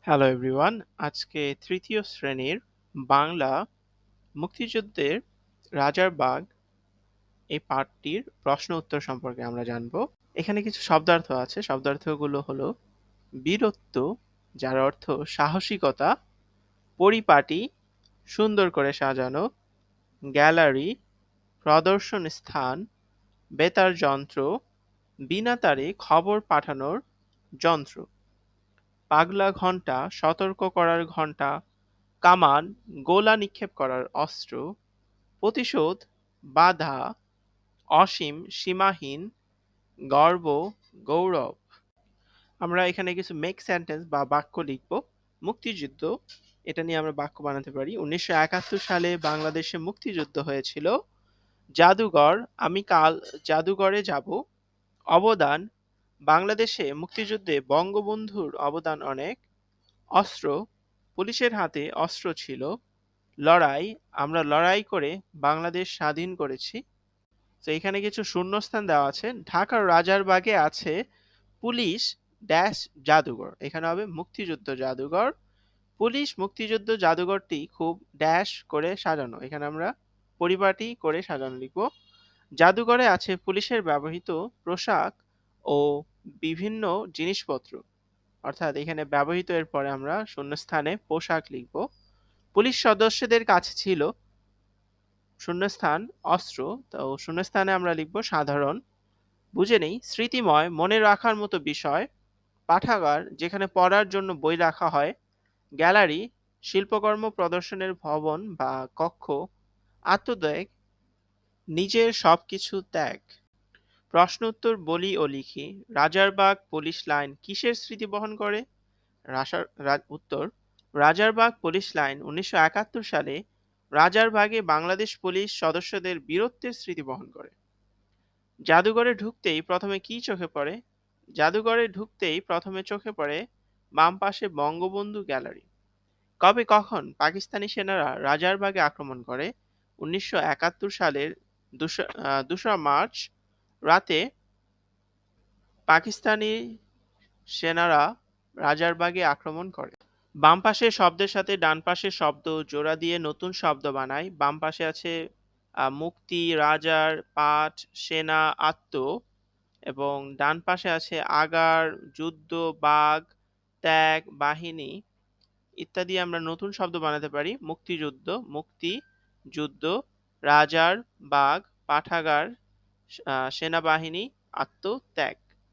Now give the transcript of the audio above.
Hello everyone. আজকে তৃতীয় শ্রেণীর বাংলা মুক্তিযুদ্ধের রাজার বাগ এই পাঠটির প্রশ্ন উত্তর সম্পর্কে আমরা জানব। এখানে কিছু শব্দার্থ আছে। শব্দার্থগুলো হলো বীরত্ব, যার অর্থ সাহসিকতা, পরিপাটি, সুন্দর করে সাজানো, গ্যালারি, প্রদর্শন স্থান, বেতার যন্ত্র, বিনা তারে খবর পাঠানোর যন্ত্র, পাগলা ঘণ্টা, সতর্ক করার ঘণ্টা, কামান, গোলা নিক্ষেপ করার অস্ত্র, প্রতিশোধ, বাধা, অসীম, সীমাহীন, গর্ব, গৌরব। আমরা এখানে কিছু মেক সেন্টেন্স বা বাক্য লিখব। মুক্তিযুদ্ধ, এটা নিয়ে আমরা বাক্য বানাতে পারি। 1971 সালে বাংলাদেশে মুক্তিযুদ্ধ হয়েছিল। জাদুঘর, আমি কাল জাদুঘরে যাব। অবদান, বাংলাদেশে মুক্তিযুদ্ধে বঙ্গবন্ধুর অবদান অনেক। অস্ত্র, পুলিশের হাতে অস্ত্র ছিল। লড়াই, আমরা লড়াই করে বাংলাদেশ স্বাধীন করেছি। তো এখানে কিছু শূন্যস্থান দেওয়া আছে। ঢাকার রাজারবাগে আছে পুলিশ ড্যাশ জাদুঘর, এখানে হবে মুক্তিযুদ্ধ জাদুঘর। পুলিশ মুক্তিযুদ্ধ জাদুঘরটি খুব ড্যাশ করে সাজানো, এখানে আমরা পরিপাটি করে সাজানো লিখব। জাদুঘরে আছে পুলিশের ব্যবহৃত পোশাক ও বিভিন্ন জিনিসপত্র, অর্থাৎ এখানে ব্যবহৃত এর পরে আমরা শূন্যস্থানে পোশাক লিখব। পুলিশ সদস্যদের কাছে ছিল শূন্যস্থান অস্ত্র, তো শূন্যস্থানে আমরা লিখব সাধারণ। বুঝে নেই স্মৃতিময়, মনে রাখার মতো বিষয়। পাঠাগার, যেখানে পড়ার জন্য বই রাখা হয়। গ্যালারি, শিল্পকর্ম প্রদর্শনের ভবন বা কক্ষ। আত্মত্যাগ, নিজের সবকিছু ত্যাগ। প্রশ্ন উত্তর বলি ও লিখি। রাজারবাগ পুলিশ লাইন কিসের স্মৃতি বহন করে? উত্তর, রাজারবাগ পুলিশ লাইন 1971 সালে রাজারবাগে বাংলাদেশ পুলিশ সদস্যদের বীরত্বের স্মৃতি বহন করে। জাদুঘরে ঢুকতেই প্রথমে কি চোখে পড়ে? জাদুঘরে ঢুকতেই প্রথমে চোখে পড়ে বাম পাশে বঙ্গবন্ধু গ্যালারি। কবে কখন পাকিস্তানি সেনারা রাজারবাগে আক্রমণ করে? 1971 সালের 2রা মার্চ রাতে পাকিস্তানি সেনারা রাজারবাগে আক্রমণ করে। বাম পাশের শব্দের সাথে ডান পাশের শব্দ জোড়া দিয়ে নতুন শব্দ বানাই। বাম পাশে আছে মুক্তি, রাজার, পাঠ, সেনা, আত্ম, এবং ডান পাশে আছে আগার, যুদ্ধ, বাগ, ত্যাগ, বাহিনী ইত্যাদি। আমরা নতুন শব্দ বানাতে পারি। মুক্তিযুদ্ধ, মুক্তি, যুদ্ধ, রাজার, বাগ, পাঠাগার, সেনাবাহিনী, আত্ম, ত্যাগ।